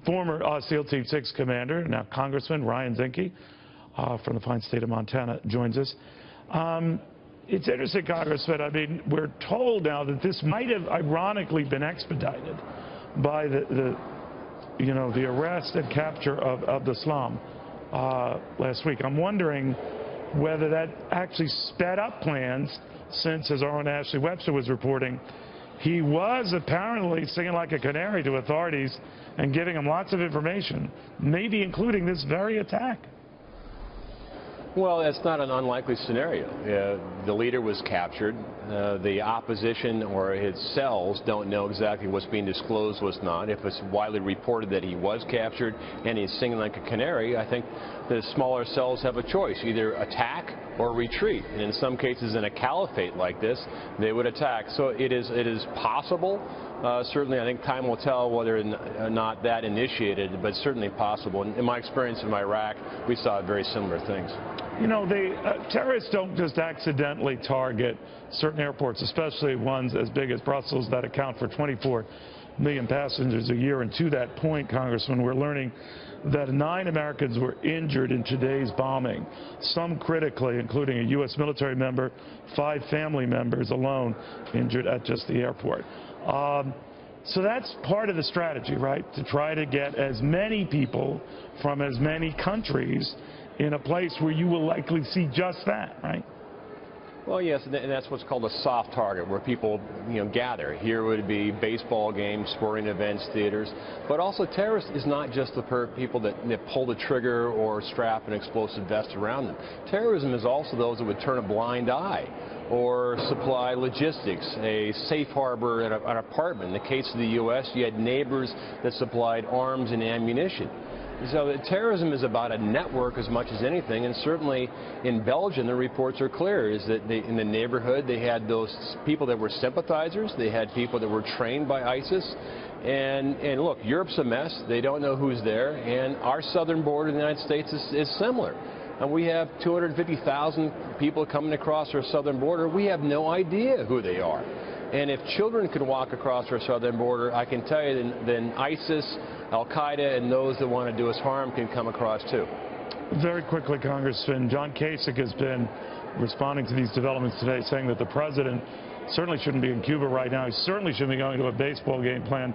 former SEAL Team 6 commander, now Congressman Ryan Zinke from the fine state of Montana, joins us. It's interesting, Congressman. I mean, we're told now that this might have ironically been expedited by the arrest and capture of the Islam last week. I'm wondering whether that actually sped up plans, since, as our own Ashley Webster was reporting, he was apparently singing like a canary to authorities and giving them lots of information, maybe including this very attack. Well, that's not an unlikely scenario. The leader was captured. The opposition or his cells don't know exactly what's being disclosed, what's not. If it's widely reported that he was captured and he's singing like a canary, I think the smaller cells have a choice, either attack or retreat. And in some cases, in a caliphate like this, they would attack. So it is possible. Certainly, I think time will tell whether or not that initiated, but certainly possible. And in my experience in Iraq, we saw very similar things. You know, terrorists don't just accidentally target certain airports, especially ones as big as Brussels that account for 24 million passengers a year. And to that point, Congressman, we're learning that 9 Americans were injured in today's bombing, some critically, including a U.S. military member, 5 family members alone injured at just the airport. So that's part of the strategy, right, to try to get as many people from as many countries in a place where you will likely see just that, right? Well, yes, and that's what's called a soft target, where people, gather. Here would be baseball games, sporting events, theaters. But also, terrorists is not just the people that pull the trigger or strap an explosive vest around them. Terrorism is also those that would turn a blind eye or supply logistics, a safe harbor at an apartment. In the case of the U.S., you had neighbors that supplied arms and ammunition. So terrorism is about a network as much as anything, and certainly in Belgium the reports are clear, is that in the neighborhood they had those people that were sympathizers, they had people that were trained by ISIS, and look, Europe's a mess, they don't know who's there, and our southern border in the United States is similar. And we have 250,000 people coming across our southern border, we have no idea who they are. And if children can walk across our southern border, I can tell you then ISIS, Al-Qaeda, and those that want to do us harm can come across too. Very quickly, Congressman, John Kasich has been responding to these developments today, saying that the president certainly shouldn't be in Cuba right now. He certainly shouldn't be going to a baseball game planned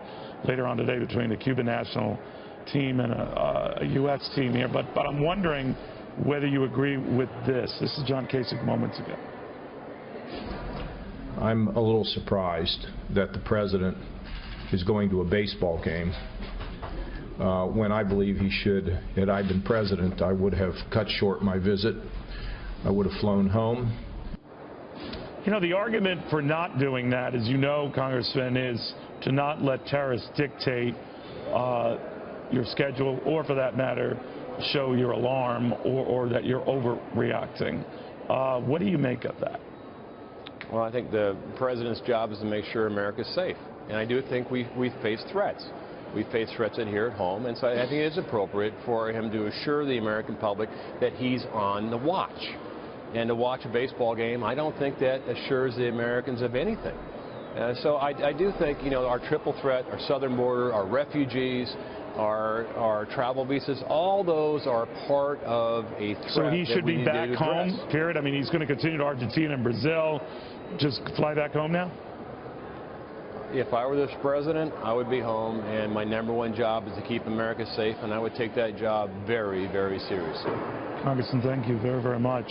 later on today between the Cuban national team and a U.S. team here. But I'm wondering whether you agree with this. This is John Kasich moments ago. I'm a little surprised that the president is going to a baseball game when I believe he should. Had I been president, I would have cut short my visit. I would have flown home. You know, the argument for not doing that, as you know, Congressman, is to not let terrorists dictate your schedule, or for that matter, show your alarm, or that you're overreacting. What do you make of that? Well, I think the president's job is to make sure America's safe. And I do think we face threats. We face threats here at home, and so I think it is appropriate for him to assure the American public that he's on the watch. And to watch a baseball game, I don't think that assures the Americans of anything. So I do think, our triple threat, our southern border, our refugees, our travel visas, all those are part of a threat. So he should be back home, period? I mean, he's going to continue to Argentina and Brazil. Just fly back home now? If I were this president, I would be home, and my #1 job is to keep America safe, and I would take that job very, very seriously. Congressman, thank you very, very much.